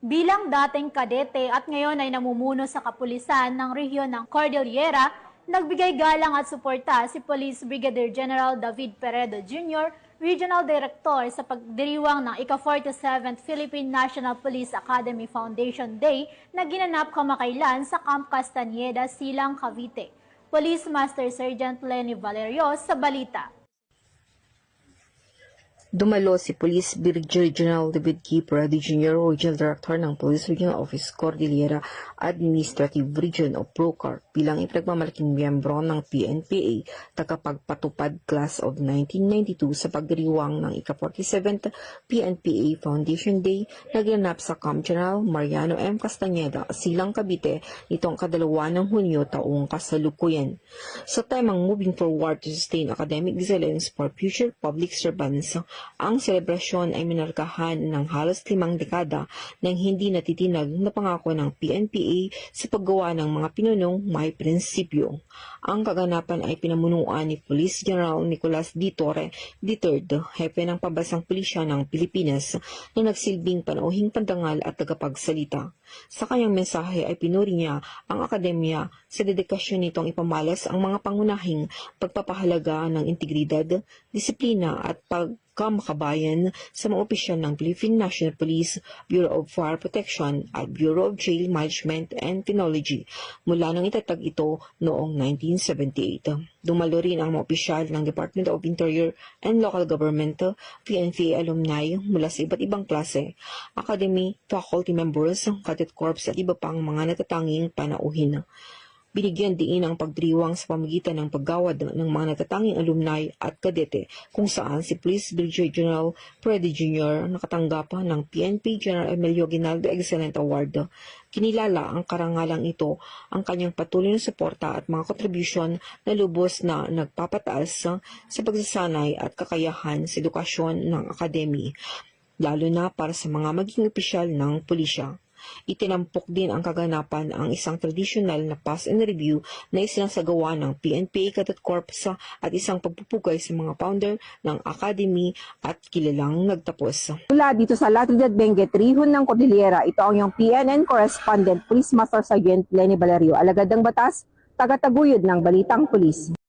Bilang dating kadete at ngayon ay namumuno sa kapulisan ng rehiyon ng Cordillera, nagbigay galang at suporta si Police Brigadier General David Peredo Jr., Regional Director sa pagdiriwang ng ika-47th Philippine National Police Academy Foundation Day na ginanap kamakailan sa Camp Castañeda, Silang, Cavite. Police Master Sergeant Lenny Valerio sa balita. Dumalo si Police Brigadier General David K. Peredo Jr., Regional Director ng Police Regional Office Cordillera Administrative Region of Procor bilang ipinagmamalaking miyembro ng PNPA tagapagpatupad Class of 1992 sa pagdiriwang ng ika-47th PNPA Foundation Day na ginanap sa Camp General Mariano M. Castañeda, Silang, Cavite nitong kadalawa ng Hunyo taong kasalukuyan. Sa temang Moving Forward to Sustain Academic Excellence for Future Public Servants, ang selebrasyon ay minarkahan ng halos 5 dekada ng hindi natitinag na pangako ng PNPA sa paggawa ng mga pinunong may prinsipyo. Ang kaganapan ay pinamunuan ni Police General Nicolas D. Torre III, hepe ng Pambansang Pulisya ng Pilipinas, na nagsilbing panauhing pandangal at tagapagsalita. Sa kanyang mensahe ay pinuri niya ang akademya sa dedikasyon nitong ipamalas ang mga pangunahing pagpapahalaga ng integridad, disiplina at pagkamakabayan sa mga opisyal ng Philippine National Police, Bureau of Fire Protection at Bureau of Jail Management and Penology mula nang itatag ito noong 1978. Dumalo rin ang mga opisyal ng Department of Interior and Local Government, PNPA alumni mula sa iba't ibang klase, academy, faculty members, cadet corps at iba pang mga natatanging panauhin. Binigyan diin ang pagdiriwang sa pamagitan ng paggawad ng mga natatanging alumni at kadete kung saan si Police Brigadier General Peredo Jr. nakatanggap ng PNP General Emilio Aguinaldo Excellent Award. Kinilala ang karangalang ito ang kanyang patuloy na suporta at mga kontribusyon na lubos na nagpapataas sa pagsasanay at kakayahan sa edukasyon ng akademi, lalo na para sa mga maging opisyal ng pulisya. Itinampok din ang kaganapan ang isang tradisyonal na pass and review na isinasagawa ng PNPA Cadet Corps at isang pagpupugay sa mga founder ng academy at kilalang nagtapos. Mula dito sa La Trinidad Benguet, Rihon ng Cordillera, ito ang iyong PNN Correspondent Police Master Sergeant Lenny Valerio, alagad ng batas, tagataguyod ng Balitang Pulis.